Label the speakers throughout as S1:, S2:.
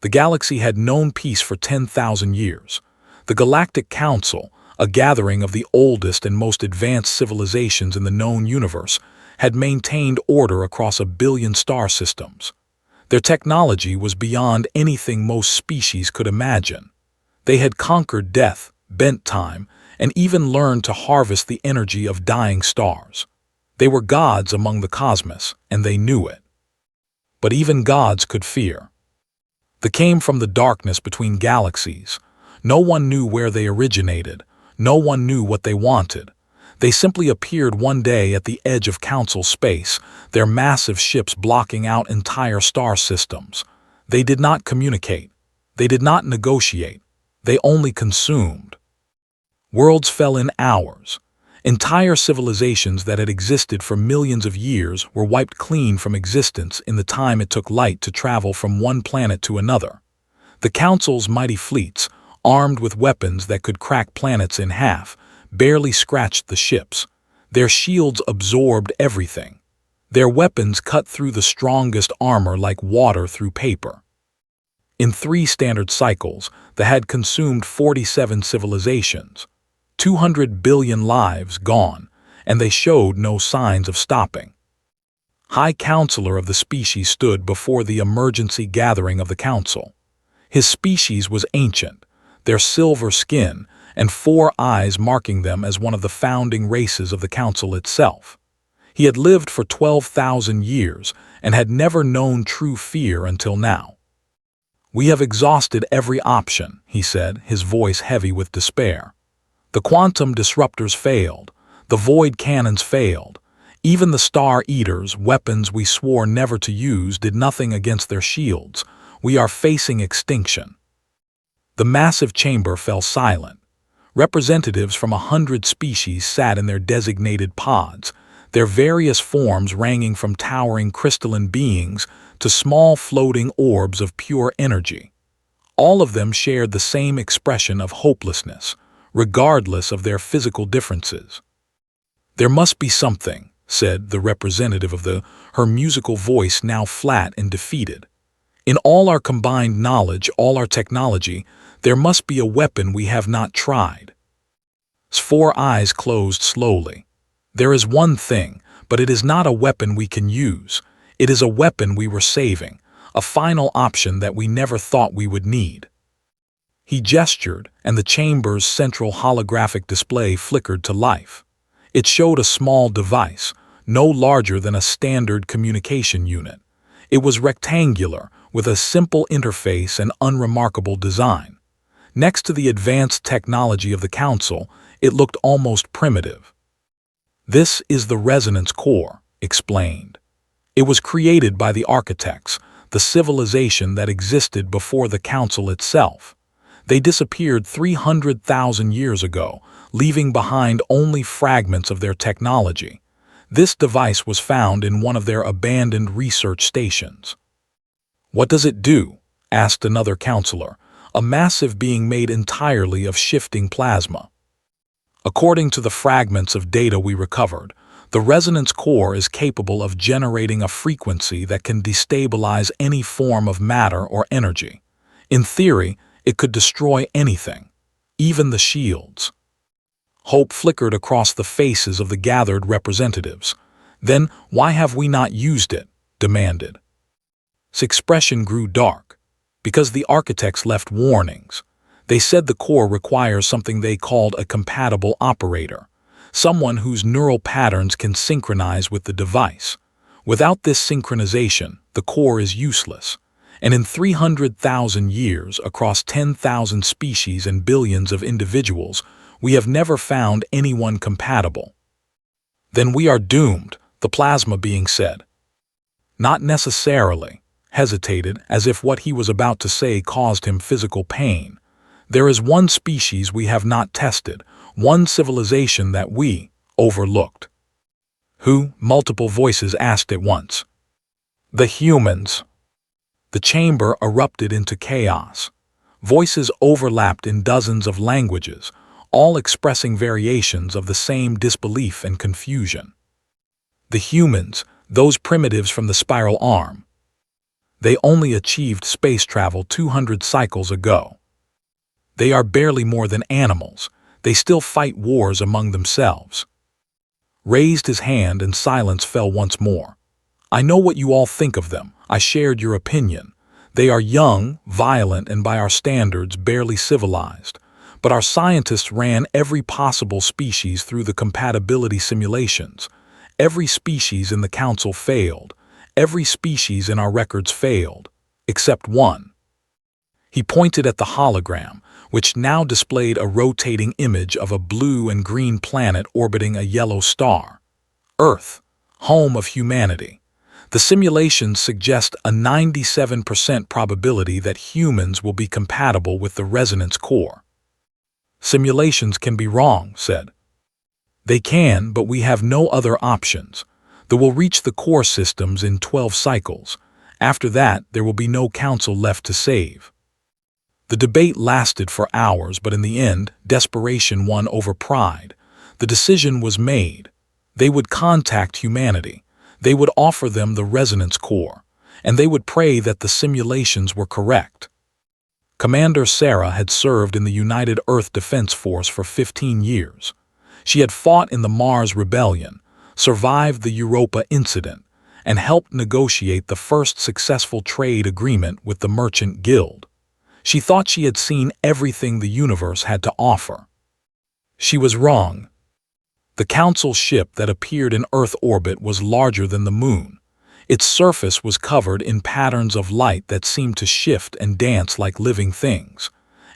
S1: The galaxy had known peace for 10,000 years. The Galactic Council, a gathering of the oldest and most advanced civilizations in the known universe, had maintained order across 1 billion star systems. Their technology was beyond anything most species could imagine. They had conquered death, bent time, and even learned to harvest the energy of dying stars. They were gods among the cosmos, and they knew it. But even gods could fear. They came from the darkness between galaxies. No one knew where they originated. No one knew what they wanted. They simply appeared one day at the edge of Council space, their massive ships blocking out entire star systems. They did not communicate. They did not negotiate. They only consumed. Worlds fell in hours. Entire civilizations that had existed for millions of years were wiped clean from existence in the time it took light to travel from one planet to another. The Council's mighty fleets, armed with weapons that could crack planets in half, barely scratched the ships. Their shields absorbed everything. Their weapons cut through the strongest armor like water through paper. In 3 standard cycles, they had consumed 47 civilizations. 200 billion lives gone, and they showed no signs of stopping. High Counselor of the species stood before the emergency gathering of the Council. His species was ancient, their silver skin and 4 eyes marking them as one of the founding races of the Council itself. He had lived for 12,000 years and had never known true fear until now. "We have exhausted every option," he said, his voice heavy with despair. "The quantum disruptors failed. The void cannons failed. Even the Star Eaters, weapons we swore never to use, did nothing against their shields. We are facing extinction." The massive chamber fell silent. Representatives from 100 species sat in their designated pods, their various forms ranging from towering crystalline beings to small floating orbs of pure energy. All of them shared the same expression of hopelessness, regardless of their physical differences. "There must be something," said the representative of her musical voice now flat and defeated. "In all our combined knowledge, all our technology, there must be a weapon we have not tried." His 4 eyes closed slowly. "There is one thing, but it is not a weapon we can use. It is a weapon we were saving, a final option that we never thought we would need." He gestured, and the chamber's central holographic display flickered to life. It showed a small device, no larger than a standard communication unit. It was rectangular, with a simple interface and unremarkable design. Next to the advanced technology of the Council, it looked almost primitive. "This is the resonance core," explained. "It was created by the architects, the civilization that existed before the Council itself. They disappeared 300,000 years ago, leaving behind only fragments of their technology. This device was found in one of their abandoned research stations." "What does it do?" asked another counselor, a massive being made entirely of shifting plasma. "According to the fragments of data we recovered, the resonance core is capable of generating a frequency that can destabilize any form of matter or energy. In theory, it could destroy anything, even the shields." Hope flickered across the faces of the gathered representatives. "Then why have we not used it?" demanded. His expression grew dark. "Because the architects left warnings. They said the core requires something they called a compatible operator, someone whose neural patterns can synchronize with the device. Without this synchronization, the core is useless. And in 300,000 years, across 10,000 species and billions of individuals, we have never found anyone compatible." "Then we are doomed," the plasma being said. "Not necessarily," hesitated, as if what he was about to say caused him physical pain. "There is one species we have not tested, one civilization that we overlooked." "Who?" multiple voices asked at once. "The humans." The chamber erupted into chaos. Voices overlapped in dozens of languages, all expressing variations of the same disbelief and confusion. "The humans, those primitives from the spiral arm." They only achieved space travel 200 cycles ago. They are barely more than animals. They still fight wars among themselves. Raised his hand and silence fell once more. I know what you all think of them. I shared your opinion. They are young, violent, and by our standards barely civilized. But our scientists ran every possible species through the compatibility simulations. Every species in the Council failed. Every species in our records failed, except one. He pointed at the hologram, which now displayed a rotating image of a blue and green planet orbiting a yellow star. Earth, home of humanity. The simulations suggest a 97% probability that humans will be compatible with the resonance core. Simulations can be wrong, said. They can, but we have no other options. They will reach the core systems in 12 cycles. After that, there will be no council left to save. The debate lasted for hours, but in the end, desperation won over pride. The decision was made. They would contact humanity. They would offer them the resonance core, and they would pray that the simulations were correct. Commander Sarah had served in the United Earth Defense Force for 15 years. She had fought in the Mars Rebellion, survived the Europa incident, and helped negotiate the first successful trade agreement with the Merchant Guild. She thought she had seen everything the universe had to offer. She was wrong. The Council ship that appeared in Earth orbit was larger than the Moon. Its surface was covered in patterns of light that seemed to shift and dance like living things.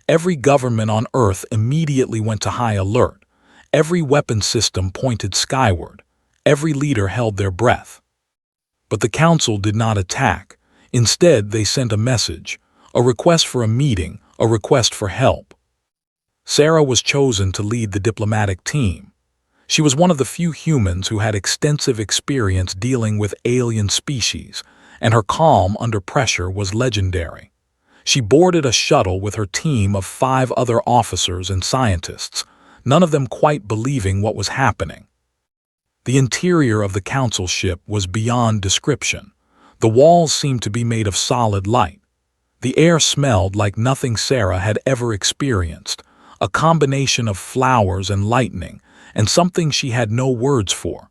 S1: Every government on Earth immediately went to high alert. Every weapon system pointed skyward. Every leader held their breath. But the Council did not attack. Instead, they sent a message, a request for a meeting, a request for help. Sarah was chosen to lead the diplomatic team. She was one of the few humans who had extensive experience dealing with alien species, and her calm under pressure was legendary. She boarded a shuttle with her team of 5 other officers and scientists, none of them quite believing what was happening. The interior of the Council ship was beyond description. The walls seemed to be made of solid light. The air smelled like nothing Sarah had ever experienced, a combination of flowers and lightning, and something she had no words for.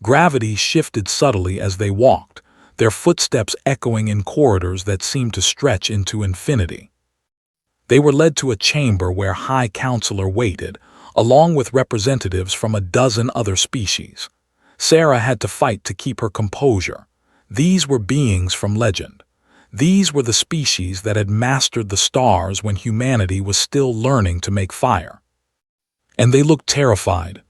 S1: Gravity shifted subtly as they walked, their footsteps echoing in corridors that seemed to stretch into infinity. They were led to a chamber where High Counselor waited, along with representatives from a dozen other species. Sarah had to fight to keep her composure. These were beings from legend. These were the species that had mastered the stars when humanity was still learning to make fire. And they looked terrified.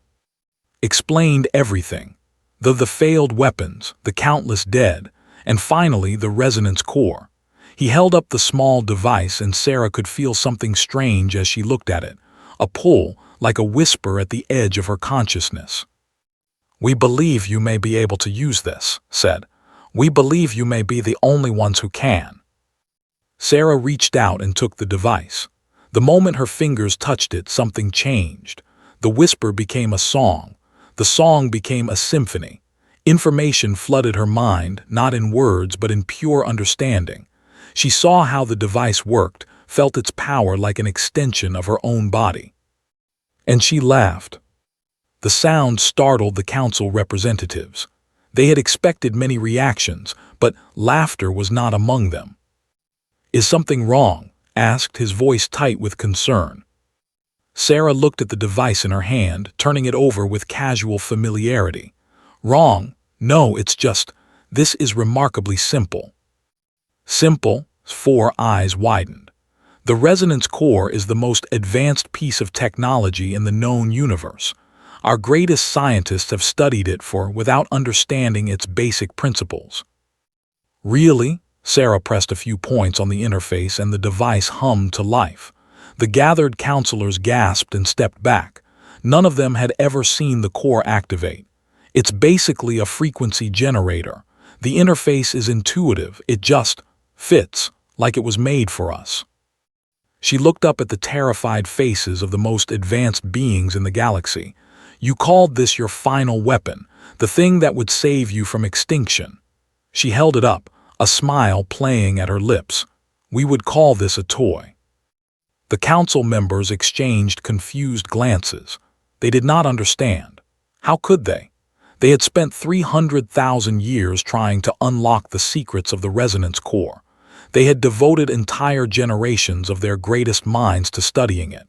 S1: Explained everything. The failed weapons, the countless dead, and finally the resonance core. He held up the small device and Sarah could feel something strange as she looked at it, a pull, like a whisper at the edge of her consciousness. "We believe you may be able to use this," said. "We believe you may be the only ones who can." Sarah reached out and took the device. The moment her fingers touched it, something changed. The whisper became a song. The song became a symphony. Information flooded her mind, not in words but in pure understanding. She saw how the device worked, felt its power like an extension of her own body. And she laughed. The sound startled the Council representatives. They had expected many reactions, but laughter was not among them. "Is something wrong?" asked, his voice tight with concern. Sarah looked at the device in her hand, turning it over with casual familiarity. "Wrong? No, it's just, this is remarkably simple." Simple? 4 eyes widened. The resonance core is the most advanced piece of technology in the known universe. Our greatest scientists have studied it without understanding its basic principles. "Really?" Sarah pressed a few points on the interface and the device hummed to life. The gathered counselors gasped and stepped back. None of them had ever seen the core activate. It's basically a frequency generator. The interface is intuitive, it just fits, like it was made for us. She looked up at the terrified faces of the most advanced beings in the galaxy. "You called this your final weapon, the thing that would save you from extinction." She held it up, a smile playing at her lips. "We would call this a toy." The council members exchanged confused glances. They did not understand. How could they? They had spent 300,000 years trying to unlock the secrets of the resonance core. They had devoted entire generations of their greatest minds to studying it.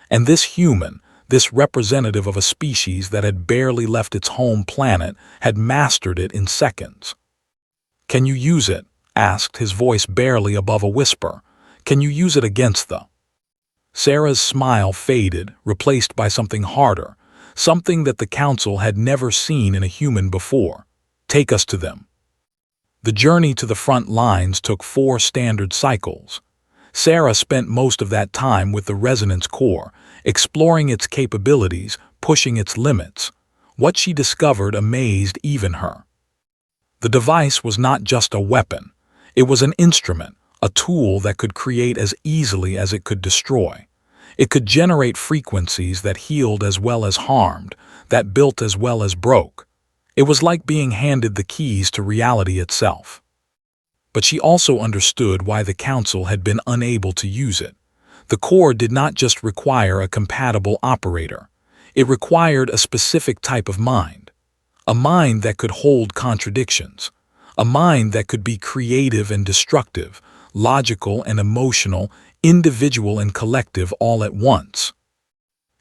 S1: And this human, this representative of a species that had barely left its home planet, had mastered it in seconds. "Can you use it?" asked, his voice barely above a whisper. "Can you use it against the—" Sarah's smile faded, replaced by something harder, something that the council had never seen in a human before. "Take us to them." The journey to the front lines took 4 standard cycles. Sarah spent most of that time with the resonance core, exploring its capabilities, pushing its limits. What she discovered amazed even her. The device was not just a weapon. It was an instrument, a tool that could create as easily as it could destroy. It could generate frequencies that healed as well as harmed, that built as well as broke. It was like being handed the keys to reality itself. But she also understood why the council had been unable to use it. The core did not just require a compatible operator. It required a specific type of mind. A mind that could hold contradictions. A mind that could be creative and destructive, logical and emotional, individual and collective all at once.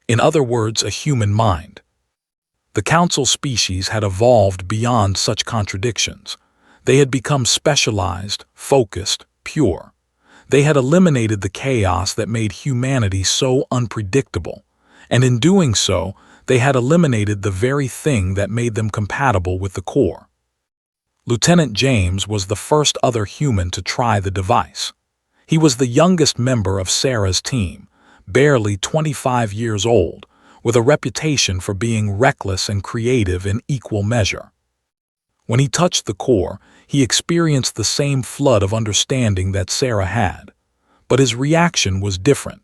S1: In other words, a human mind. The council species had evolved beyond such contradictions. They had become specialized, focused, pure. They had eliminated the chaos that made humanity so unpredictable, and in doing so, they had eliminated the very thing that made them compatible with the core. Lieutenant James was the first other human to try the device. He was the youngest member of Sarah's team, barely 25 years old, with a reputation for being reckless and creative in equal measure. When he touched the core, he experienced the same flood of understanding that Sarah had. But his reaction was different.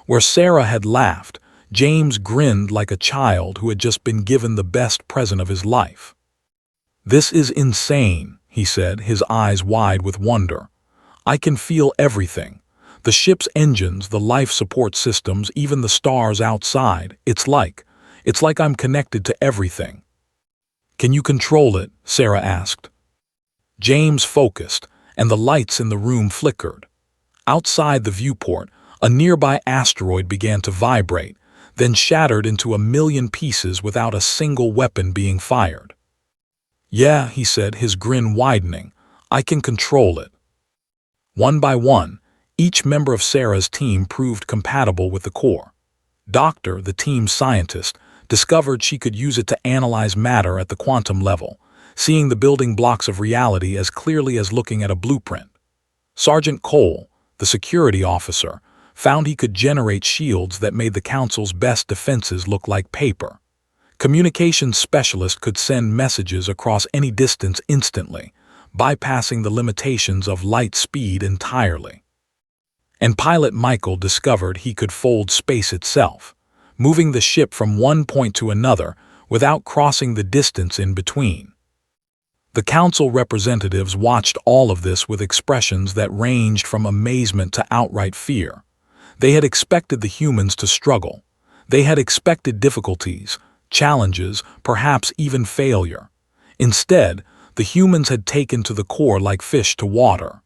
S1: Where Sarah had laughed, James grinned like a child who had just been given the best present of his life. "This is insane," he said, his eyes wide with wonder. "I can feel everything. The ship's engines, the life support systems, even the stars outside. It's like I'm connected to everything." "Can you control it?" Sarah asked. James focused, and the lights in the room flickered. Outside the viewport, a nearby asteroid began to vibrate, then shattered into a million pieces without a single weapon being fired. "Yeah," he said, his grin widening. "I can control it." One by one, each member of Sarah's team proved compatible with the core. Doctor, the team's scientist, discovered she could use it to analyze matter at the quantum level, seeing the building blocks of reality as clearly as looking at a blueprint. Sergeant Cole, the security officer, found he could generate shields that made the council's best defenses look like paper. Communications specialist could send messages across any distance instantly, bypassing the limitations of light speed entirely. And pilot Michael discovered he could fold space itself, moving the ship from one point to another without crossing the distance in between. The council representatives watched all of this with expressions that ranged from amazement to outright fear. They had expected the humans to struggle. They had expected difficulties, challenges, perhaps even failure. Instead, the humans had taken to the core like fish to water.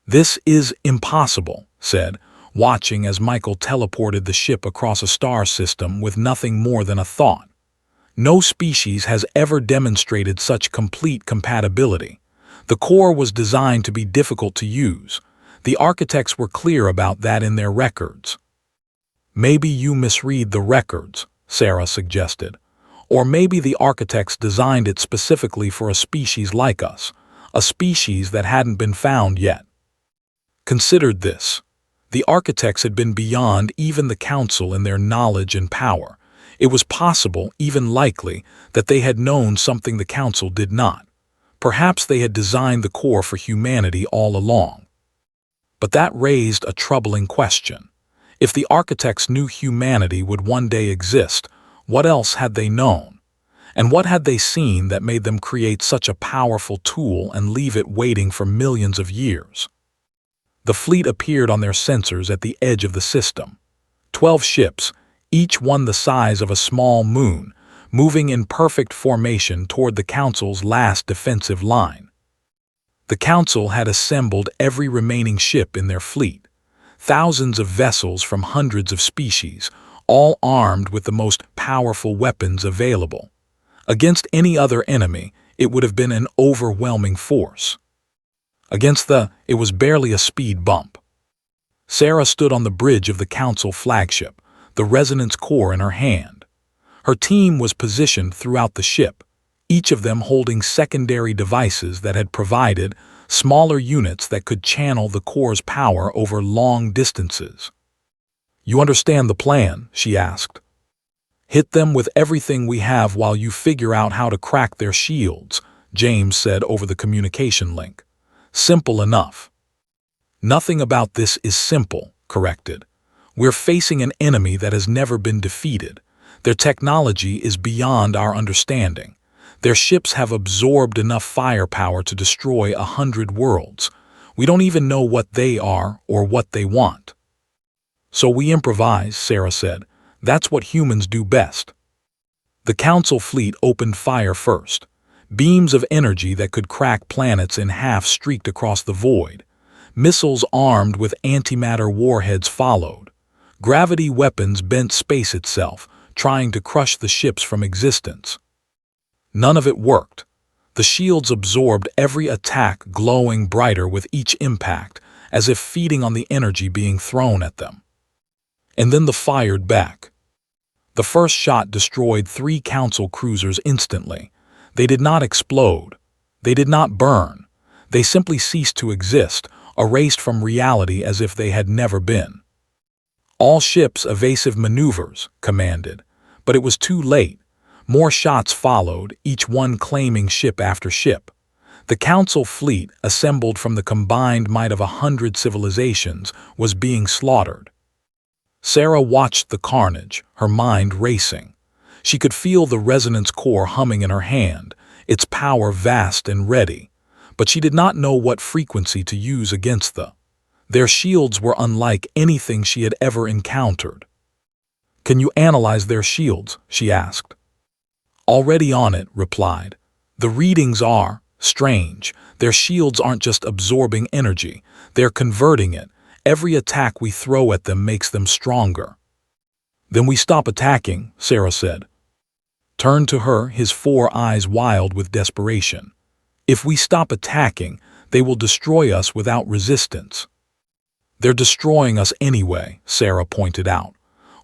S1: "This is impossible," said, watching as Michael teleported the ship across a star system with nothing more than a thought. "No species has ever demonstrated such complete compatibility. The core was designed to be difficult to use. The architects were clear about that in their records." "Maybe you misread the records," Sarah suggested. "Or maybe the architects designed it specifically for a species like us, a species that hadn't been found yet." Considered this. The architects had been beyond even the council in their knowledge and power. It was possible, even likely, that they had known something the council did not. Perhaps they had designed the core for humanity all along. But that raised a troubling question. If the architects knew humanity would one day exist, what else had they known? And what had they seen that made them create such a powerful tool and leave it waiting for millions of years? The fleet appeared on their sensors at the edge of the system. 12 ships, each one the size of a small moon, moving in perfect formation toward the Council's last defensive line. The Council had assembled every remaining ship in their fleet, thousands of vessels from hundreds of species, all armed with the most powerful weapons available. Against any other enemy, it would have been an overwhelming force. Against it was barely a speed bump. Sarah stood on the bridge of the Council flagship, the resonance core in her hand. Her team was positioned throughout the ship, each of them holding secondary devices that had provided smaller units that could channel the core's power over long distances. "You understand the plan?" she asked. "Hit them with everything we have while you figure out how to crack their shields," James said over the communication link. "Simple enough." "Nothing about this is simple," corrected. "We're facing an enemy that has never been defeated. Their technology is beyond our understanding. Their ships have absorbed enough firepower to destroy 100 worlds. We don't even know what they are or what they want." "So we improvise," Sarah said. "That's what humans do best." The Council fleet opened fire first. Beams of energy that could crack planets in half streaked across the void. Missiles armed with antimatter warheads followed. Gravity weapons bent space itself, trying to crush the ships from existence. None of it worked. The shields absorbed every attack, glowing brighter with each impact, as if feeding on the energy being thrown at them. And then the fired back. The first shot destroyed 3 Council cruisers instantly. They did not explode. They did not burn. They simply ceased to exist, erased from reality as if they had never been. "All ships evasive maneuvers," commanded. But it was too late. More shots followed, each one claiming ship after ship. The Council fleet, assembled from the combined might of 100 civilizations, was being slaughtered. Sarah watched the carnage, her mind racing. She could feel the resonance core humming in her hand, its power vast and ready, but she did not know what frequency to use against their shields were unlike anything she had ever encountered. "Can you analyze their shields?" she asked. "Already on it," replied. "The readings are strange. Their shields aren't just absorbing energy, they're converting it. Every attack we throw at them makes them stronger." "Then we stop attacking," Sarah said. Turned to her, his 4 eyes wild with desperation. "If we stop attacking, they will destroy us without resistance." "They're destroying us anyway," Sarah pointed out.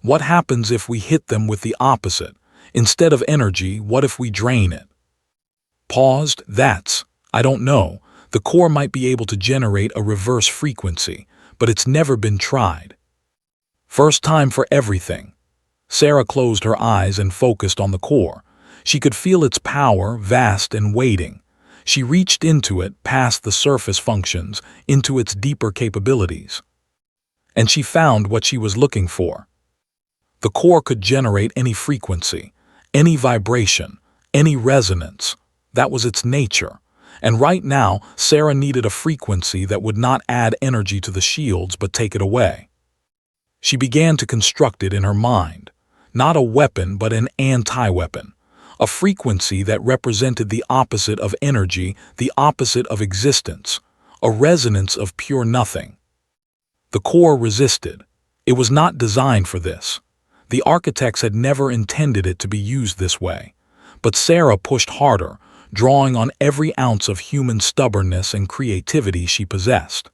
S1: "What happens if we hit them with the opposite? Instead of energy, what if we drain it?" Paused. I don't know. The core might be able to generate a reverse frequency, but it's never been tried." "First time for everything." Sarah closed her eyes and focused on the core. She could feel its power, vast and waiting. She reached into it, past the surface functions, into its deeper capabilities. And she found what she was looking for. The core could generate any frequency, any vibration, any resonance. That was its nature. And right now, Sarah needed a frequency that would not add energy to the shields but take it away. She began to construct it in her mind. Not a weapon, but an anti-weapon. A frequency that represented the opposite of energy, the opposite of existence. A resonance of pure nothing. The core resisted. It was not designed for this. The architects had never intended it to be used this way. But Sarah pushed harder, drawing on every ounce of human stubbornness and creativity she possessed.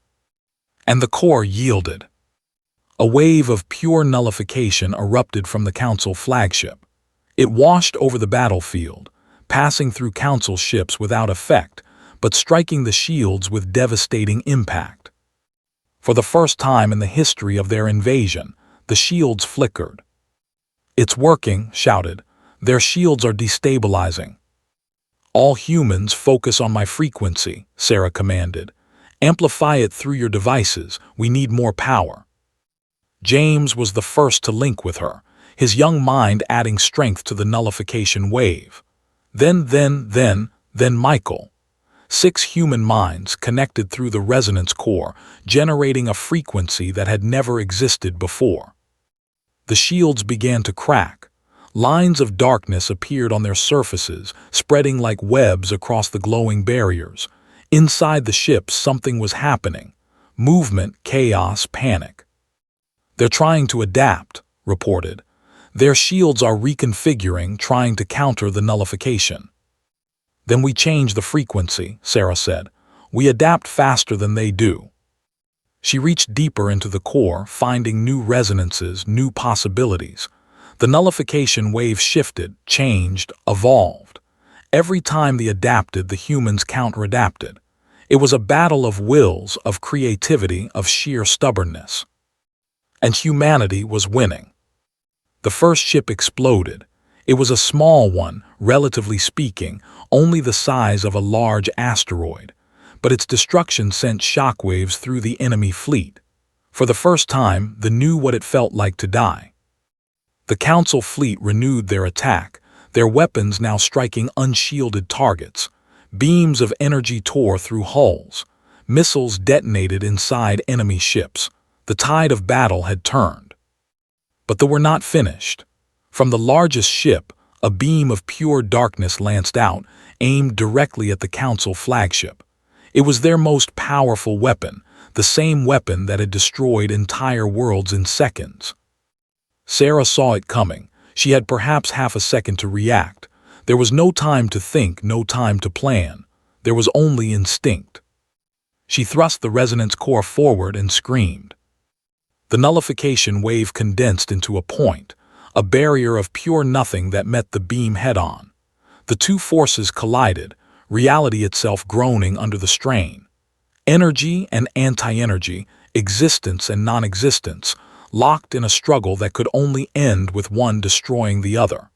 S1: And the core yielded. A wave of pure nullification erupted from the Council flagship. It washed over the battlefield, passing through Council ships without effect, but striking the shields with devastating impact. For the first time in the history of their invasion, the shields flickered. "It's working," shouted. "Their shields are destabilizing." "All humans focus on my frequency," Sarah commanded. "Amplify it through your devices. We need more power." James was the first to link with her, his young mind adding strength to the nullification wave. Then Michael. 6 human minds connected through the resonance core, generating a frequency that had never existed before. The shields began to crack. Lines of darkness appeared on their surfaces, spreading like webs across the glowing barriers. Inside the ship, something was happening. Movement, chaos, panic. "They're trying to adapt," reported. "Their shields are reconfiguring, trying to counter the nullification." "Then we change the frequency," Sarah said. "We adapt faster than they do." She reached deeper into the core, finding new resonances, new possibilities. The nullification wave shifted, changed, evolved. Every time they adapted, the humans counter-adapted. It was a battle of wills, of creativity, of sheer stubbornness. And humanity was winning. The first ship exploded. It was a small one, relatively speaking, only the size of a large asteroid. But its destruction sent shockwaves through the enemy fleet. For the first time, they knew what it felt like to die. The Council fleet renewed their attack, their weapons now striking unshielded targets. Beams of energy tore through hulls. Missiles detonated inside enemy ships. The tide of battle had turned. But they were not finished. From the largest ship, a beam of pure darkness lanced out, aimed directly at the Council flagship. It was their most powerful weapon, the same weapon that had destroyed entire worlds in seconds. Sarah saw it coming. She had perhaps half a second to react. There was no time to think, no time to plan. There was only instinct. She thrust the resonance core forward and screamed. The nullification wave condensed into a point, a barrier of pure nothing that met the beam head-on. The two forces collided, reality itself groaning under the strain. Energy and anti-energy, existence and non-existence, locked in a struggle that could only end with one destroying the other.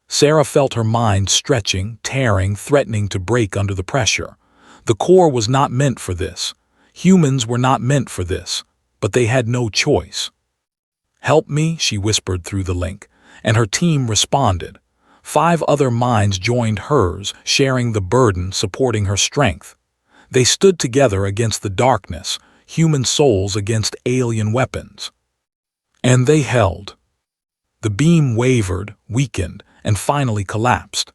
S1: Sarah felt her mind stretching, tearing, threatening to break under the pressure. The core was not meant for this. Humans were not meant for this, but they had no choice. "Help me," she whispered through the link, and her team responded. 5 other minds joined hers, sharing the burden, supporting her strength. They stood together against the darkness, human souls against alien weapons. And they held. The beam wavered, weakened, and finally collapsed.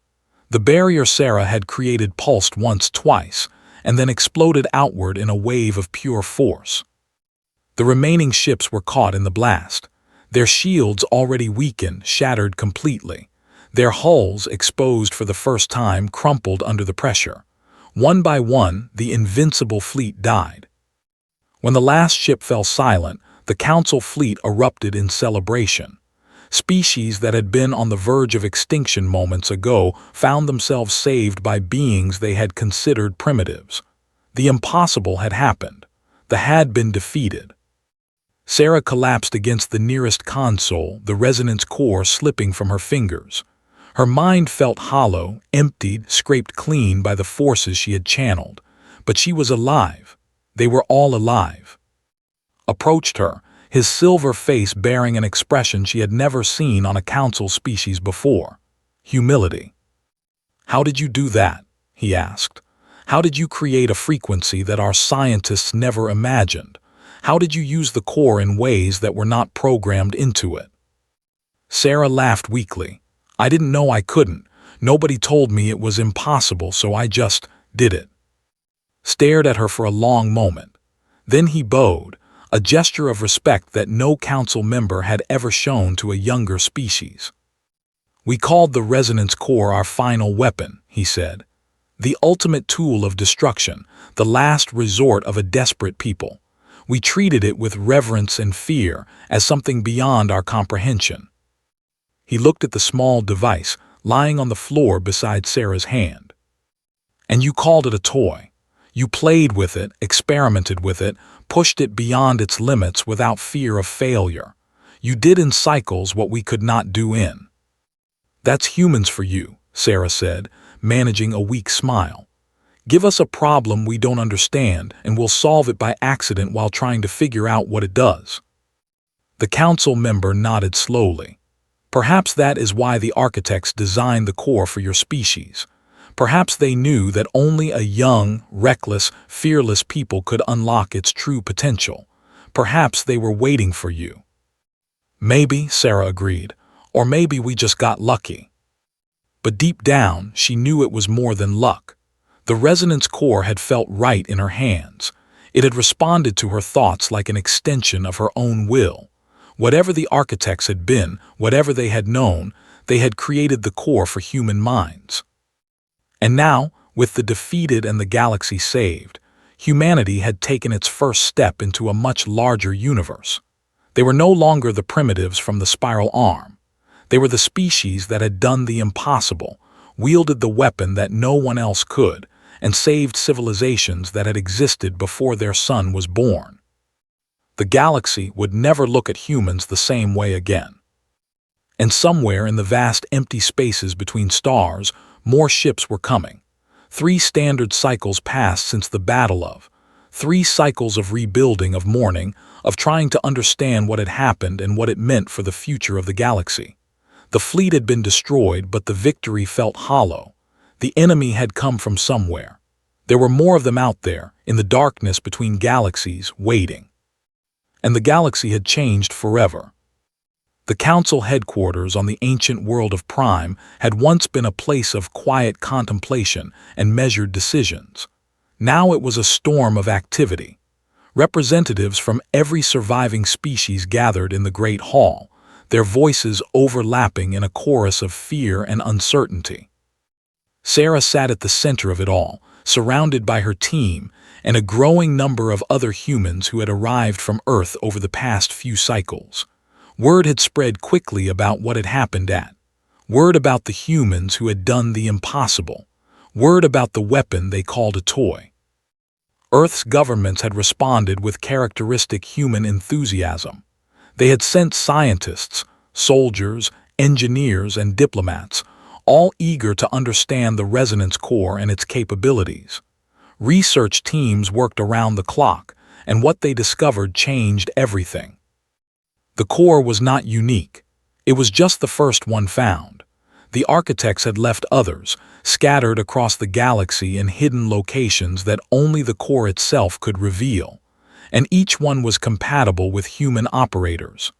S1: The barrier Sarah had created pulsed once, twice, and then exploded outward in a wave of pure force. The remaining ships were caught in the blast. Their shields, already weakened, shattered completely. Their hulls, exposed for the first time, crumpled under the pressure. One by one, the invincible fleet died. When the last ship fell silent, the Council fleet erupted in celebration. Species that had been on the verge of extinction moments ago found themselves saved by beings they had considered primitives. The impossible had happened. They had been defeated. Sarah collapsed against the nearest console, the resonance core slipping from her fingers. Her mind felt hollow, emptied, scraped clean by the forces she had channeled. But she was alive. They were all alive. Approached her, his silver face bearing an expression she had never seen on a Council species before. Humility. "How did you do that?" he asked. "How did you create a frequency that our scientists never imagined? How did you use the core in ways that were not programmed into it?" Sarah laughed weakly. "I didn't know I couldn't. Nobody told me it was impossible, so I just did it." Stared at her for a long moment. Then he bowed, a gesture of respect that no Council member had ever shown to a younger species. "We called the resonance core our final weapon," he said. "The ultimate tool of destruction, the last resort of a desperate people. We treated it with reverence and fear, as something beyond our comprehension." He looked at the small device, lying on the floor beside Sarah's hand. "And you called it a toy. You played with it, experimented with it, pushed it beyond its limits without fear of failure. You did in cycles what we could not do in." "That's humans for you," Sarah said, managing a weak smile. "Give us a problem we don't understand, and we'll solve it by accident while trying to figure out what it does." The Council member nodded slowly. Perhaps that is why the architects designed the core for your species. Perhaps they knew that only a young, reckless, fearless people could unlock its true potential. Perhaps they were waiting for you. Maybe, Sarah agreed, or maybe we just got lucky. But deep down, she knew it was more than luck. The resonance core had felt right in her hands. It had responded to her thoughts like an extension of her own will. Whatever the architects had been, whatever they had known, they had created the core for human minds. And now, with the defeated and the galaxy saved, humanity had taken its first step into a much larger universe. They were no longer the primitives from the spiral arm. They were the species that had done the impossible, wielded the weapon that no one else could, and saved civilizations that had existed before their sun was born. The galaxy would never look at humans the same way again. And somewhere in the vast empty spaces between stars, more ships were coming. 3 standard cycles passed since the battle of. 3 cycles of rebuilding, of mourning, of trying to understand what had happened and what it meant for the future of the galaxy. The fleet had been destroyed, but the victory felt hollow. The enemy had come from somewhere. There were more of them out there, in the darkness between galaxies, waiting. And the galaxy had changed forever. The Council headquarters on the ancient world of Prime had once been a place of quiet contemplation and measured decisions. Now it was a storm of activity. Representatives from every surviving species gathered in the Great Hall, their voices overlapping in a chorus of fear and uncertainty. Sarah sat at the center of it all, surrounded by her team and a growing number of other humans who had arrived from Earth over the past few cycles. Word had spread quickly about what had happened at. Word about the humans who had done the impossible. Word about the weapon they called a toy. Earth's governments had responded with characteristic human enthusiasm. They had sent scientists, soldiers, engineers, and diplomats, all eager to understand the resonance core and its capabilities. Research teams worked around the clock, and what they discovered changed everything. The core was not unique. It was just the first one found. The architects had left others, scattered across the galaxy in hidden locations that only the core itself could reveal, and each one was compatible with human operators.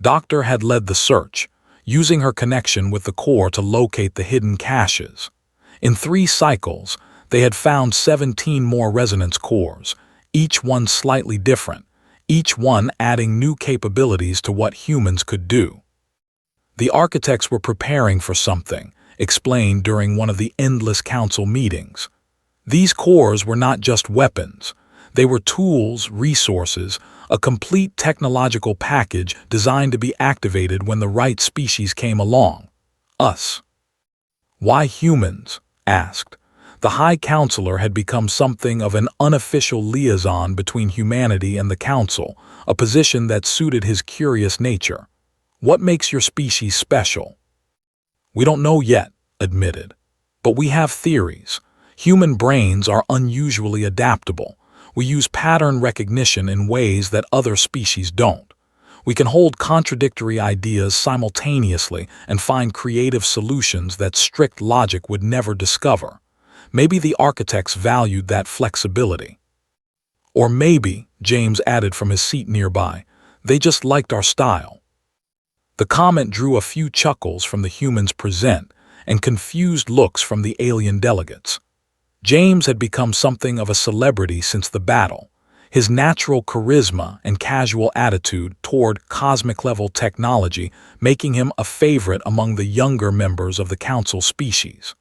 S1: Doctor had led the search, using her connection with the core to locate the hidden caches. In 3 cycles, they had found 17 more resonance cores, each one slightly different, each one adding new capabilities to what humans could do. The architects were preparing for something, explained during one of the endless council meetings. These cores were not just weapons. They were tools, resources, a complete technological package designed to be activated when the right species came along. Us. Why humans? Asked. The High Counselor had become something of an unofficial liaison between humanity and the Council, a position that suited his curious nature. What makes your species special? We don't know yet, admitted. But we have theories. Human brains are unusually adaptable. We use pattern recognition in ways that other species don't. We can hold contradictory ideas simultaneously and find creative solutions that strict logic would never discover. Maybe the architects valued that flexibility. Or maybe, James added from his seat nearby, they just liked our style. The comment drew a few chuckles from the humans present and confused looks from the alien delegates. James had become something of a celebrity since the battle, his natural charisma and casual attitude toward cosmic-level technology making him a favorite among the younger members of the Council species.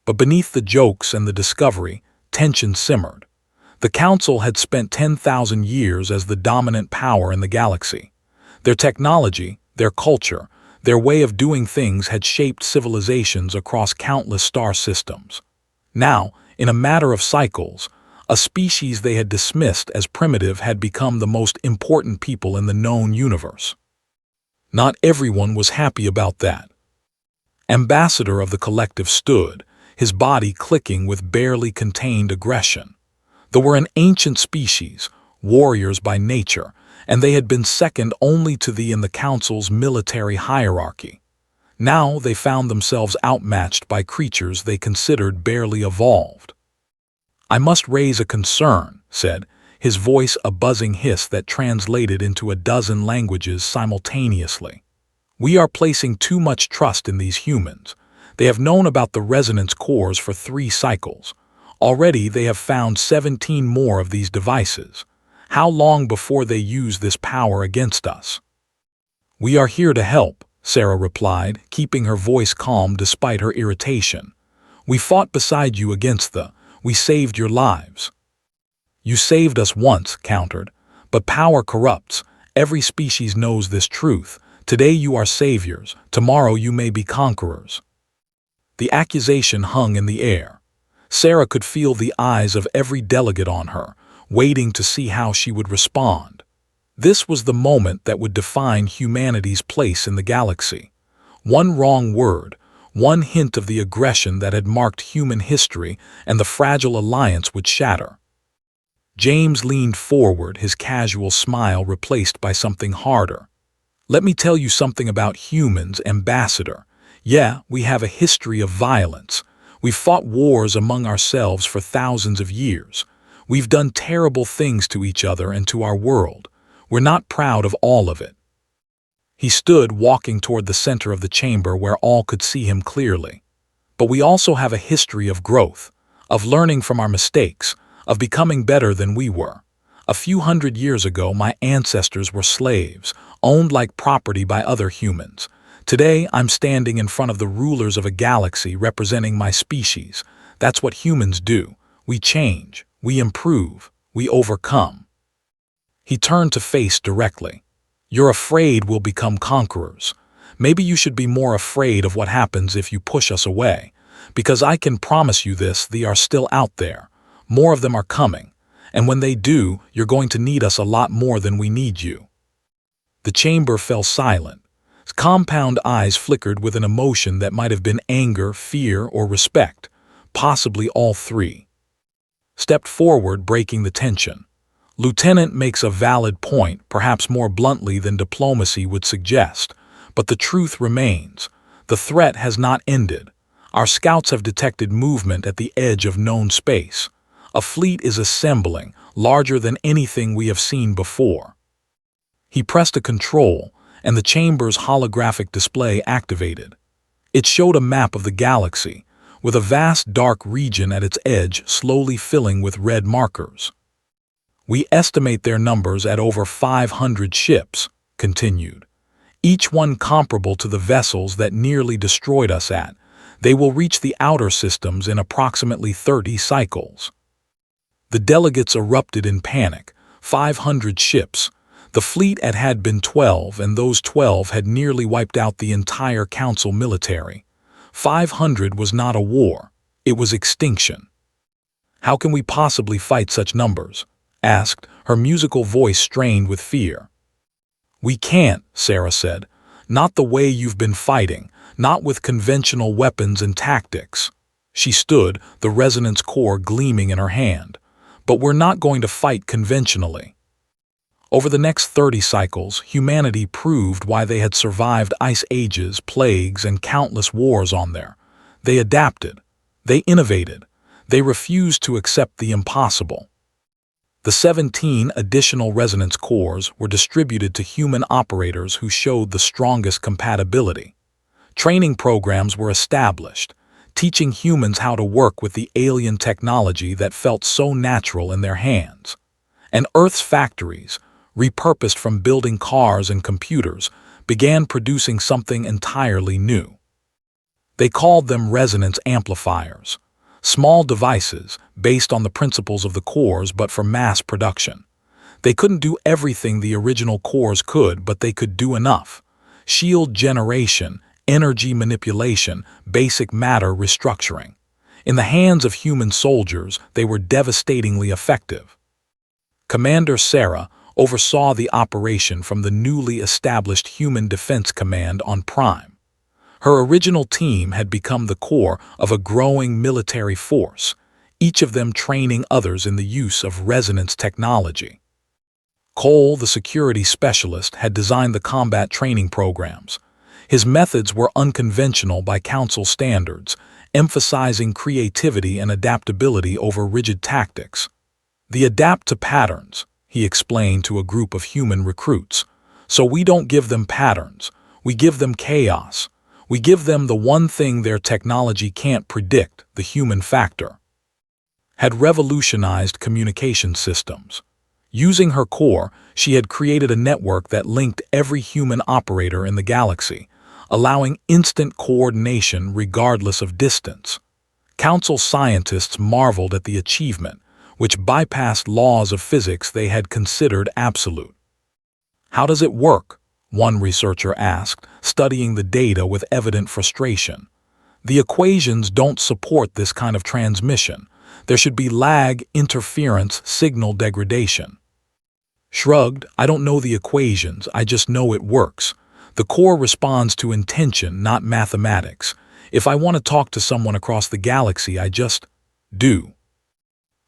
S1: But beneath the jokes and the discovery, tension simmered. The Council had spent 10,000 years as the dominant power in the galaxy. Their technology, their culture, their way of doing things had shaped civilizations across countless star systems. Now, in a matter of cycles, a species they had dismissed as primitive had become the most important people in the known universe. Not everyone was happy about that. Ambassador of the Collective stood, his body clicking with barely contained aggression. They were an ancient species, warriors by nature, and they had been second only to thee in the Council's military hierarchy. Now they found themselves outmatched by creatures they considered barely evolved. "I must raise a concern," said, his voice a buzzing hiss that translated into a dozen languages simultaneously. "We are placing too much trust in these humans. They have known about the resonance cores for 3 cycles. Already they have found 17 more of these devices. How long before they use this power against us?" "We are here to help," Sarah replied, keeping her voice calm despite her irritation. "We fought beside you against we saved your lives." "You saved us once," countered, "but power corrupts. Every species knows this truth. Today you are saviors, tomorrow you may be conquerors." The accusation hung in the air. Sarah could feel the eyes of every delegate on her, waiting to see how she would respond. This was the moment that would define humanity's place in the galaxy. One wrong word, one hint of the aggression that had marked human history, and the fragile alliance would shatter. James leaned forward, his casual smile replaced by something harder. "Let me tell you something about humans, Ambassador. Yeah, we have a history of violence. We've fought wars among ourselves for thousands of years. We've done terrible things to each other and to our world. We're not proud of all of it." He stood walking toward the center of the chamber where all could see him clearly. "But we also have a history of growth, of learning from our mistakes, of becoming better than we were. A few hundred years ago, my ancestors were slaves, owned like property by other humans. Today, I'm standing in front of the rulers of a galaxy representing my species. That's what humans do. We change, we improve, we overcome." He turned to face directly. "You're afraid we'll become conquerors. Maybe you should be more afraid of what happens if you push us away. Because I can promise you this, they are still out there. More of them are coming. And when they do, you're going to need us a lot more than we need you." The chamber fell silent. His compound eyes flickered with an emotion that might have been anger, fear, or respect, possibly all 3. Stepped forward, breaking the tension. "Lieutenant makes a valid point, perhaps more bluntly than diplomacy would suggest. But the truth remains. The threat has not ended. Our scouts have detected movement at the edge of known space. A fleet is assembling, larger than anything we have seen before." He pressed a control, and the chamber's holographic display activated. It showed a map of the galaxy, with a vast dark region at its edge slowly filling with red markers. "We estimate their numbers at over 500 ships," continued. "Each one comparable to the vessels that nearly destroyed us at. They will reach the outer systems in approximately 30 cycles." The delegates erupted in panic. 500 ships. The fleet had been 12, and those 12 had nearly wiped out the entire Council military. 500 was not a war. It was extinction. "How can we possibly fight such numbers?" asked, her musical voice strained with fear. "We can't," Sarah said. "Not the way you've been fighting, not with conventional weapons and tactics." She stood, the resonance core gleaming in her hand. "But we're not going to fight conventionally." Over the next 30 cycles, humanity proved why they had survived ice ages, plagues, and countless wars on there. They adapted. They innovated. They refused to accept the impossible. The 17 additional resonance cores were distributed to human operators who showed the strongest compatibility. Training programs were established, teaching humans how to work with the alien technology that felt so natural in their hands. And Earth's factories, repurposed from building cars and computers, began producing something entirely new. They called them resonance amplifiers, small devices based on the principles of the cores but for mass production. They couldn't do everything the original cores could, but they could do enough. Shield generation, energy manipulation, basic matter restructuring. In the hands of human soldiers, they were devastatingly effective. Commander Sarah oversaw the operation from the newly established Human Defense Command on Prime. Her original team had become the core of a growing military force, each of them training others in the use of resonance technology. Cole, the security specialist, had designed the combat training programs. His methods were unconventional by Council standards, emphasizing creativity and adaptability over rigid tactics. "They adapt to patterns," he explained to a group of human recruits. "So we don't give them patterns, we give them chaos. We give them the one thing their technology can't predict, the human factor." Had revolutionized communication systems. Using her core, she had created a network that linked every human operator in the galaxy, allowing instant coordination regardless of distance. Council scientists marveled at the achievement, which bypassed laws of physics they had considered absolute. "How does it work?" one researcher asked, studying the data with evident frustration. "The equations don't support this kind of transmission. There should be lag, interference, signal degradation." Shrugged, "I don't know the equations, I just know it works. The core responds to intention, not mathematics. If I want to talk to someone across the galaxy, I just do."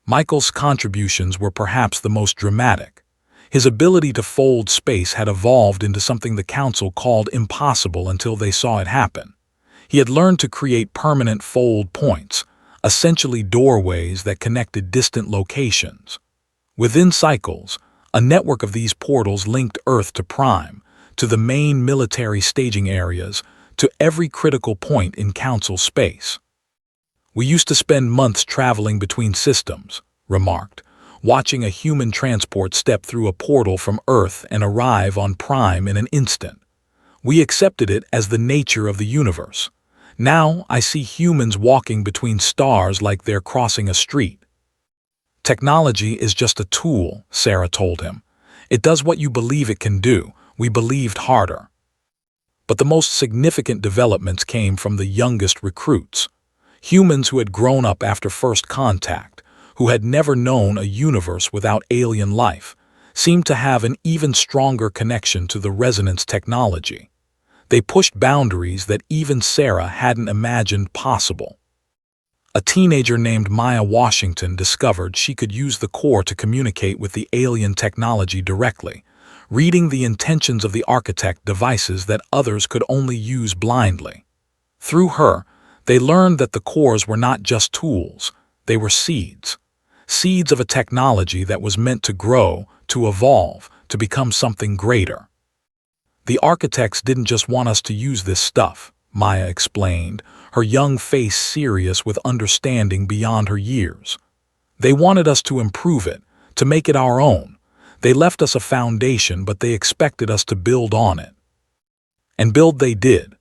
S1: Michael's contributions were perhaps the most dramatic. His ability to fold space had evolved into something the Council called impossible until they saw it happen. He had learned to create permanent fold points, essentially doorways that connected distant locations. Within cycles, a network of these portals linked Earth to Prime, to the main military staging areas, to every critical point in Council space. "We used to spend months traveling between systems," remarked, watching a human transport step through a portal from Earth and arrive on Prime in an instant. "We accepted it as the nature of the universe. Now I see humans walking between stars like they're crossing a street." "Technology is just a tool," Sarah told him. "It does what you believe it can do. We believed harder." But the most significant developments came from the youngest recruits. Humans who had grown up after first contact, who had never known a universe without alien life, seemed to have an even stronger connection to the resonance technology. They pushed boundaries that even Sarah hadn't imagined possible. A teenager named Maya Washington discovered she could use the core to communicate with the alien technology directly, reading the intentions of the architect, devices that others could only use blindly. Through her, they learned that the cores were not just tools, they were seeds. Seeds of a technology that was meant to grow, to evolve, to become something greater. "The architects didn't just want us to use this stuff," Maya explained, her young face serious with understanding beyond her years. "They wanted us to improve it, to make it our own. They left us a foundation, but they expected us to build on it." And build they did.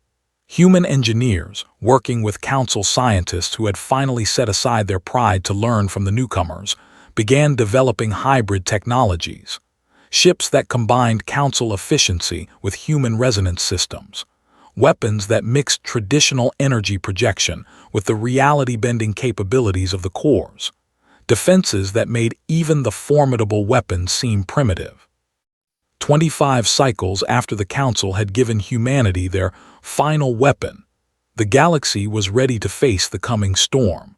S1: Human engineers, working with Council scientists who had finally set aside their pride to learn from the newcomers, began developing hybrid technologies. Ships that combined Council efficiency with human resonance systems. Weapons that mixed traditional energy projection with the reality-bending capabilities of the cores. Defenses that made even the formidable weapons seem primitive. 25 cycles after the Council had given humanity their final weapon, the galaxy was ready to face the coming storm.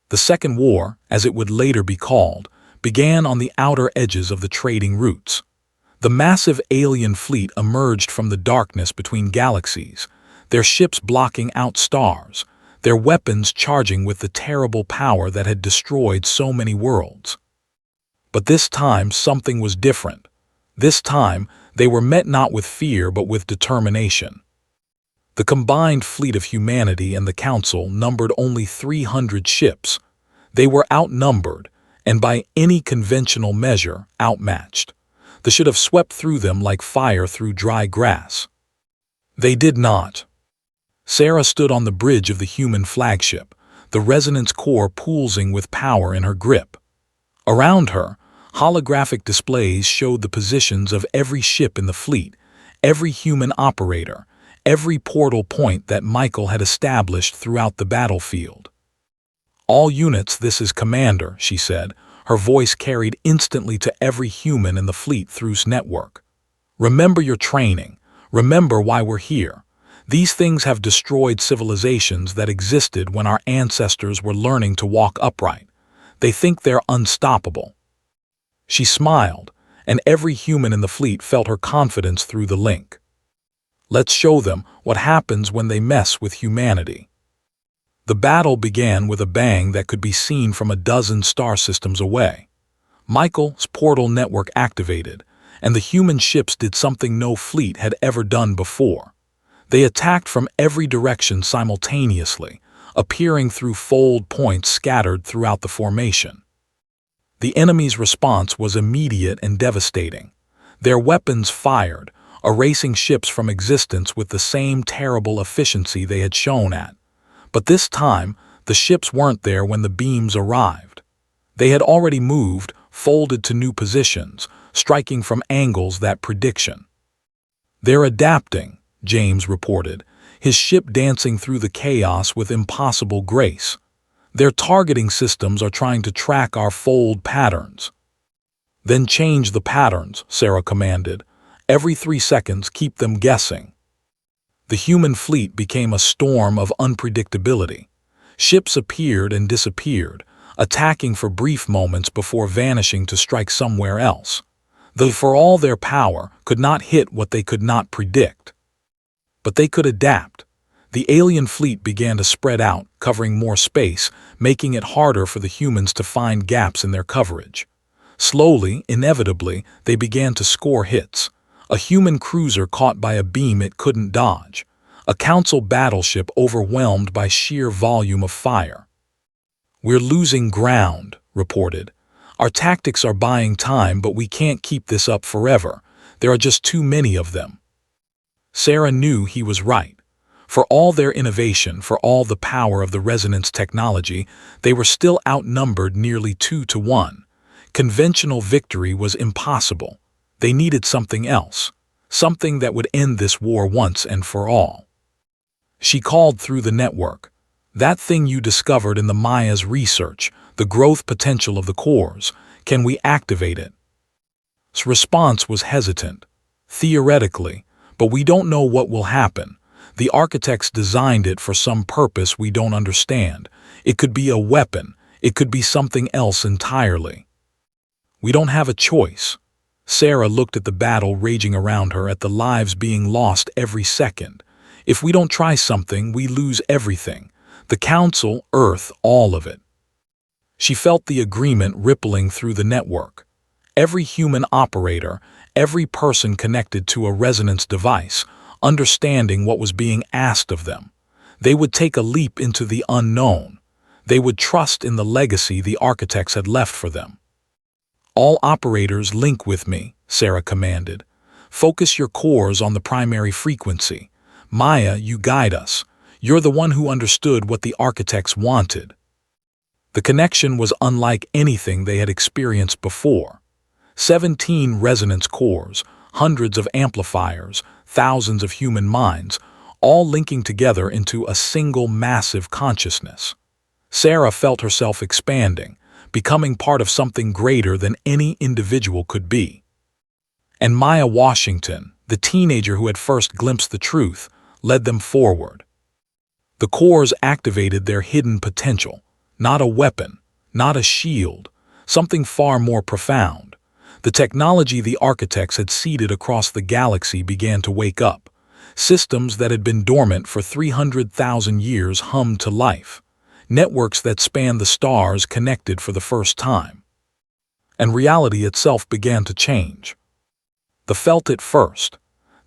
S1: The Second War, as it would later be called, began on the outer edges of the trading routes. The massive alien fleet emerged from the darkness between galaxies, their ships blocking out stars, their weapons charging with the terrible power that had destroyed so many worlds. But this time something was different. This time they were met not with fear but with determination. The combined fleet of humanity and the Council numbered only 300 ships. They were outnumbered, and by any conventional measure, outmatched. They should have swept through them like fire through dry grass. They did not. Sarah stood on the bridge of the human flagship, the resonance core pulsing with power in her grip. Around her, holographic displays showed the positions of every ship in the fleet, every human operator, every portal point that Michael had established throughout the battlefield. "All units, this is Commander," she said, her voice carried instantly to every human in the fleet through's network. "Remember your training. Remember why we're here. These things have destroyed civilizations that existed when our ancestors were learning to walk upright. They think they're unstoppable." She smiled, and every human in the fleet felt her confidence through the link. Let's show them what happens when they mess with humanity. The battle began with a bang that could be seen from a dozen star systems away. Michael's portal network activated, and the human ships did something no fleet had ever done before. They attacked from every direction simultaneously, appearing through fold points scattered throughout the formation. The enemy's response was immediate and devastating. Their weapons fired, erasing ships from existence with the same terrible efficiency they had shown at. But this time, the ships weren't there when the beams arrived. They had already moved, folded to new positions, striking from angles that prediction. "They're adapting," James reported, his ship dancing through the chaos with impossible grace. "Their targeting systems are trying to track our fold patterns." "Then change the patterns," Sarah commanded. "Every 3 seconds, keep them guessing." The human fleet became a storm of unpredictability. Ships appeared and disappeared, attacking for brief moments before vanishing to strike somewhere else. They, for all their power, could not hit what they could not predict. But they could adapt. The alien fleet began to spread out, covering more space, making it harder for the humans to find gaps in their coverage. Slowly, inevitably, they began to score hits. A human cruiser caught by a beam it couldn't dodge. A council battleship overwhelmed by sheer volume of fire. "We're losing ground," reported. "Our tactics are buying time, but we can't keep this up forever. There are just too many of them." Sarah knew he was right. For all their innovation, for all the power of the resonance technology, they were still outnumbered nearly 2-1. Conventional victory was impossible. They needed something else, something that would end this war once and for all. She called through the network. "That thing you discovered in the Maya's research, the growth potential of the cores, can we activate it?" His response was hesitant. "Theoretically, but we don't know what will happen. The architects designed it for some purpose we don't understand. It could be a weapon. It could be something else entirely." "We don't have a choice." Sarah looked at the battle raging around her, at the lives being lost every second. "If we don't try something, we lose everything. The Council, Earth, all of it." She felt the agreement rippling through the network. Every human operator, every person connected to a resonance device, understanding what was being asked of them. They would take a leap into the unknown. They would trust in the legacy the architects had left for them. "All operators link with me," Sarah commanded. "Focus your cores on the primary frequency. Maya, you guide us. You're the one who understood what the architects wanted." The connection was unlike anything they had experienced before. 17 resonance cores, hundreds of amplifiers, thousands of human minds, all linking together into a single massive consciousness. Sarah felt herself expanding, becoming part of something greater than any individual could be. And Maya Washington, the teenager who had first glimpsed the truth, led them forward. The cores activated their hidden potential, not a weapon, not a shield, something far more profound. The technology the architects had seeded across the galaxy began to wake up. Systems that had been dormant for 300,000 years hummed to life. Networks that spanned the stars connected for the first time. And reality itself began to change. They felt it first.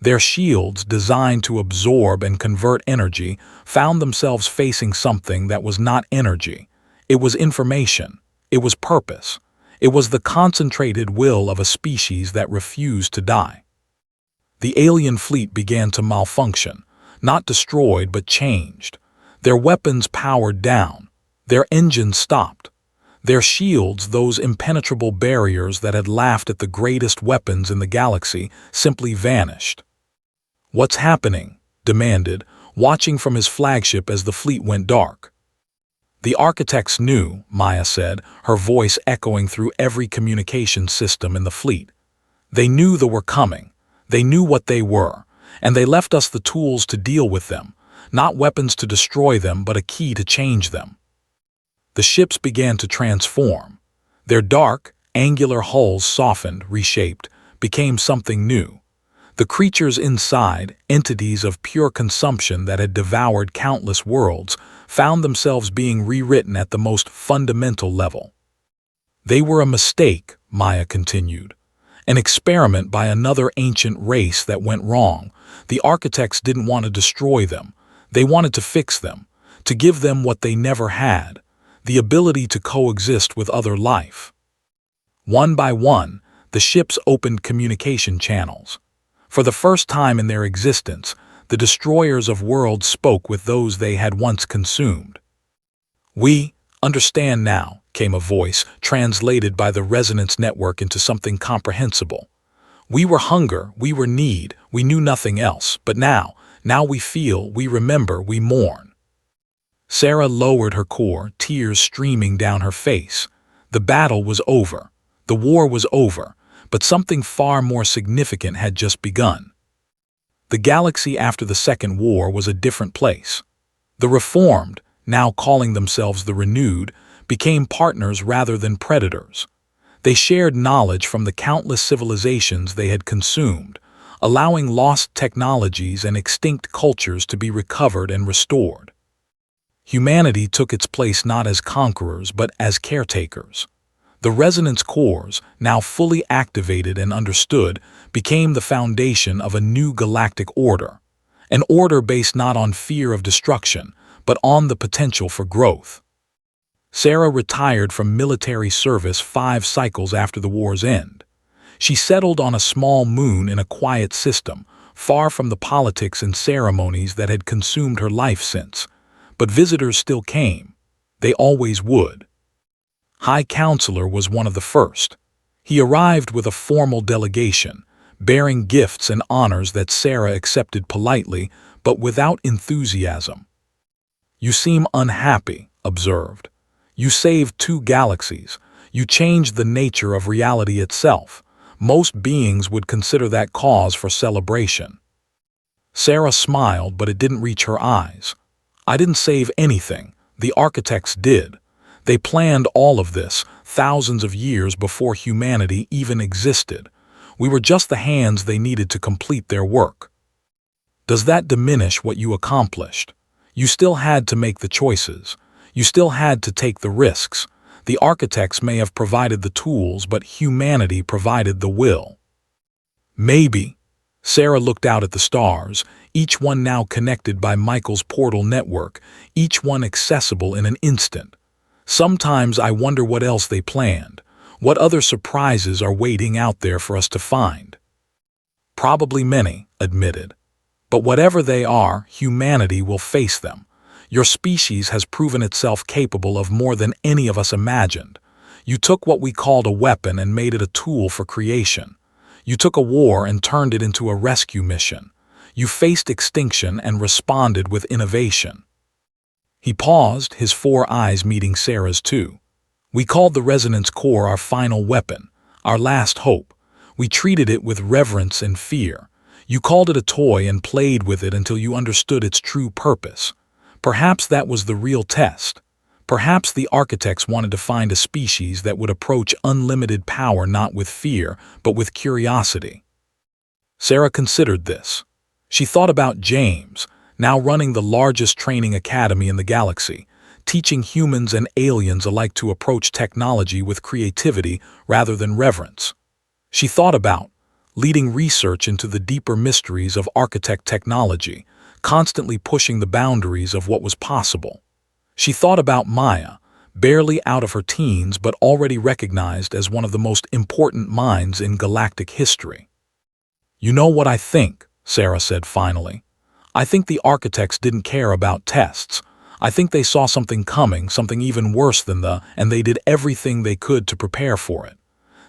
S1: Their shields, designed to absorb and convert energy, found themselves facing something that was not energy. It was information. It was purpose. It was the concentrated will of a species that refused to die. The alien fleet began to malfunction, not destroyed but changed. Their weapons powered down. Their engines stopped. Their shields, those impenetrable barriers that had laughed at the greatest weapons in the galaxy, simply vanished. "What's happening?" demanded, watching from his flagship as the fleet went dark. "The architects knew," Maya said, her voice echoing through every communication system in the fleet. "They knew they were coming. They knew what they were, and they left us the tools to deal with them, not weapons to destroy them, but a key to change them." The ships began to transform. Their dark, Angular hulls softened, reshaped, became something new. The creatures inside, entities of pure consumption that had devoured countless worlds, found themselves being rewritten at the most fundamental level. They were a mistake, Maya continued. An experiment by another ancient race that went wrong. The architects didn't want to destroy them. They wanted to fix them, to give them what they never had, the ability to coexist with other life. One by one, the ships opened communication channels. For the first time in their existence, the destroyers of worlds spoke with those they had once consumed. "We understand now," came a voice, translated by the resonance network into something comprehensible. "We were hunger, we were need, we knew nothing else, but now we feel, we remember, we mourn." Sarah lowered her core, tears streaming down her face. The battle was over. The war was over, but something far more significant had just begun. The galaxy after the Second War was a different place. The reformed, now calling themselves the renewed, became partners rather than predators. They shared knowledge from the countless civilizations they had consumed, allowing lost technologies and extinct cultures to be recovered and restored. Humanity took its place not as conquerors but as caretakers. The resonance cores, now fully activated and understood, became the foundation of a new galactic order, an order based not on fear of destruction, but on the potential for growth. Sarah retired from military service 5 cycles after the war's end. She settled on a small moon in a quiet system, far from the politics and ceremonies that had consumed her life since. But visitors still came. They always would. High Counselor was one of the first. He arrived with a formal delegation, bearing gifts and honors that Sarah accepted politely, but without enthusiasm. "You seem unhappy," observed. "You saved 2 galaxies. You changed the nature of reality itself. Most beings would consider that cause for celebration." Sarah smiled, but it didn't reach her eyes. "I didn't save anything. The architects did. They planned all of this thousands of years before humanity even existed. We were just the hands they needed to complete their work." "Does that diminish what you accomplished? You still had to make the choices. You still had to take the risks. The architects may have provided the tools, but humanity provided the will." "Maybe." Sarah looked out at the stars, each one now connected by Michael's portal network, each one accessible in an instant. "Sometimes I wonder what else they planned, what other surprises are waiting out there for us to find." "Probably many," admitted. "But whatever they are, humanity will face them. Your species has proven itself capable of more than any of us imagined. You took what we called a weapon and made it a tool for creation. You took a war and turned it into a rescue mission. You faced extinction and responded with innovation." He paused, his 4 eyes meeting Sarah's too. "We called the resonance core our final weapon, our last hope. We treated it with reverence and fear. You called it a toy and played with it until you understood its true purpose. Perhaps that was the real test. Perhaps the architects wanted to find a species that would approach unlimited power not with fear, but with curiosity." Sarah considered this. She thought about James, now running the largest training academy in the galaxy, teaching humans and aliens alike to approach technology with creativity rather than reverence. She thought about leading research into the deeper mysteries of architect technology, constantly pushing the boundaries of what was possible. She thought about Maya, barely out of her teens but already recognized as one of the most important minds in galactic history. "You know what I think," Sarah said finally. "I think the architects didn't care about tests. I think they saw something coming, something even worse than and they did everything they could to prepare for it.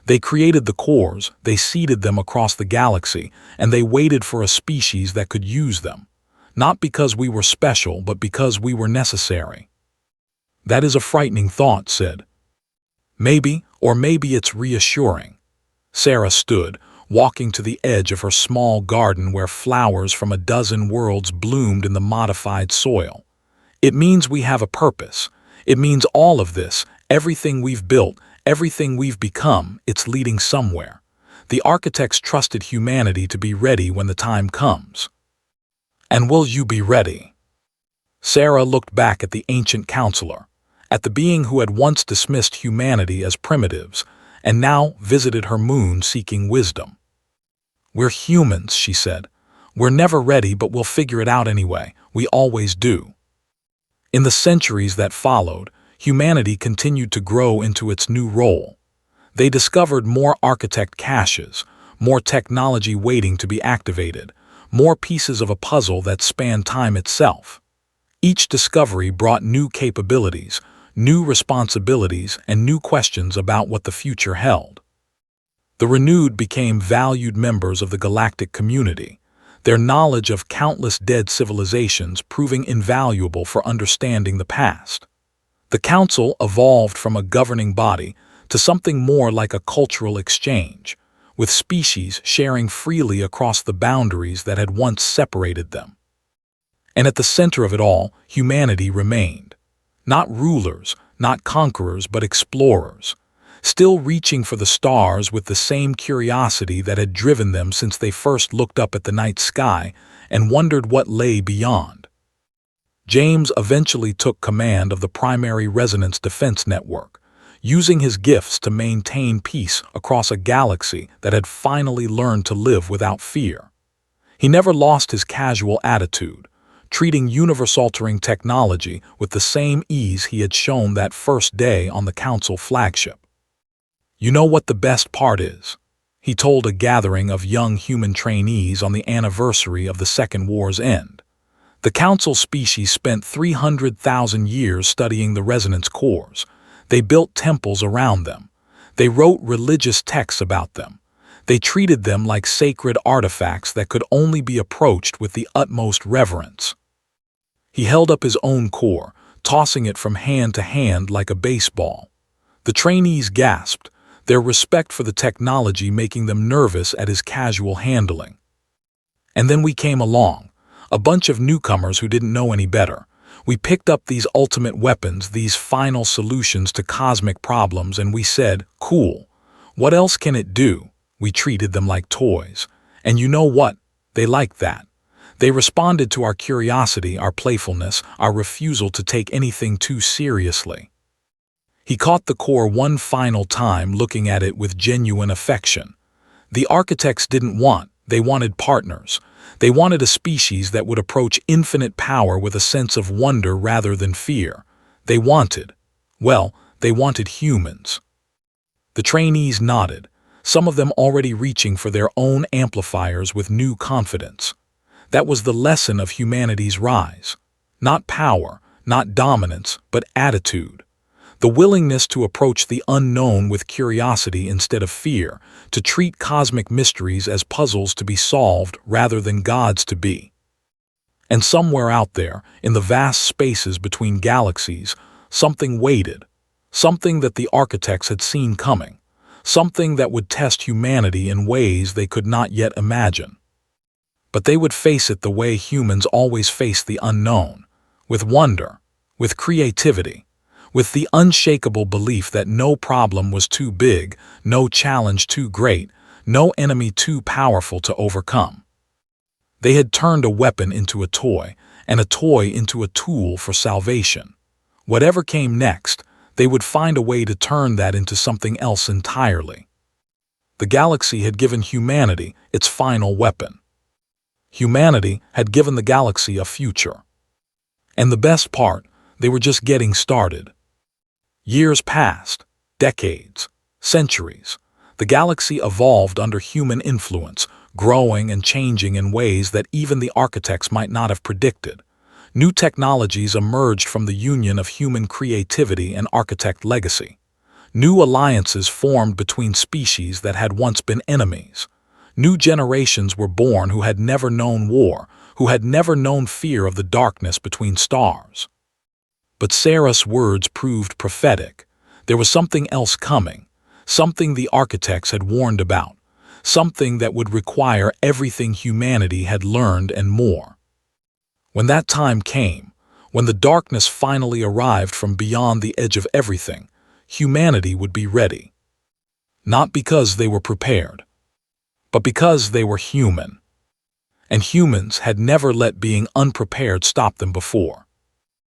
S1: They created the cores, they seeded them across the galaxy, and they waited for a species that could use them. Not because we were special, but because we were necessary." "That is a frightening thought," said. "Maybe, or maybe it's reassuring." Sarah stood, walking to the edge of her small garden where flowers from a dozen worlds bloomed in the modified soil. "It means we have a purpose. It means all of this, everything we've built, Everything we've become, it's leading somewhere. The architects trusted humanity to be ready when the time comes. And will you be ready? Sarah looked back at the ancient counselor, at the being who had once dismissed humanity as primitives, and now visited her moon seeking wisdom. "We're humans," she said. "We're never ready, but we'll figure it out anyway. We always do." In the centuries that followed, humanity continued to grow into its new role. They discovered more architect caches, more technology waiting to be activated, more pieces of a puzzle that spanned time itself. Each discovery brought new capabilities, new responsibilities, and new questions about what the future held. The renewed became valued members of the galactic community, their knowledge of countless dead civilizations proving invaluable for understanding the past. The Council evolved from a governing body to something more like a cultural exchange, with species sharing freely across the boundaries that had once separated them. And at the center of it all, humanity remained. Not rulers, not conquerors, but explorers, still reaching for the stars with the same curiosity that had driven them since they first looked up at the night sky and wondered what lay beyond. James eventually took command of the primary resonance defense network, using his gifts to maintain peace across a galaxy that had finally learned to live without fear. He never lost his casual attitude, treating universe-altering technology with the same ease he had shown that first day on the Council flagship. "You know what the best part is?" he told a gathering of young human trainees on the anniversary of the Second War's end. The Council species spent 300,000 years studying the resonance cores. They built temples around them. They wrote religious texts about them. They treated them like sacred artifacts that could only be approached with the utmost reverence. He held up his own core, tossing it from hand to hand like a baseball. The trainees gasped, their respect for the technology making them nervous at his casual handling. And then we came along, a bunch of newcomers who didn't know any better. We picked up these ultimate weapons, these final solutions to cosmic problems, and we said, "Cool. What else can it do?" We treated them like toys. And you know what? They liked that. They responded to our curiosity, our playfulness, our refusal to take anything too seriously. He caught the core one final time, looking at it with genuine affection. The architects didn't want, they wanted partners. They wanted a species that would approach infinite power with a sense of wonder rather than fear. They wanted humans. The trainees nodded, some of them already reaching for their own amplifiers with new confidence. That was the lesson of humanity's rise. Not power, not dominance, but attitude. The willingness to approach the unknown with curiosity instead of fear, to treat cosmic mysteries as puzzles to be solved rather than gods to be. And somewhere out there, in the vast spaces between galaxies, something waited, something that the architects had seen coming, something that would test humanity in ways they could not yet imagine. But they would face it the way humans always face the unknown, with wonder, with creativity, with the unshakable belief that no problem was too big, no challenge too great, no enemy too powerful to overcome. They had turned a weapon into a toy, and a toy into a tool for salvation. Whatever came next, they would find a way to turn that into something else entirely. The galaxy had given humanity its final weapon. Humanity had given the galaxy a future. And the best part, they were just getting started. Years passed, decades, centuries. The galaxy evolved under human influence, growing and changing in ways that even the architects might not have predicted. New technologies emerged from the union of human creativity and architect legacy. New alliances formed between species that had once been enemies. New generations were born who had never known war, who had never known fear of the darkness between stars. But Sarah's words proved prophetic. There was something else coming, something the architects had warned about, something that would require everything humanity had learned and more. When that time came, when the darkness finally arrived from beyond the edge of everything, humanity would be ready. Not because they were prepared, but because they were human. And humans had never let being unprepared stop them before.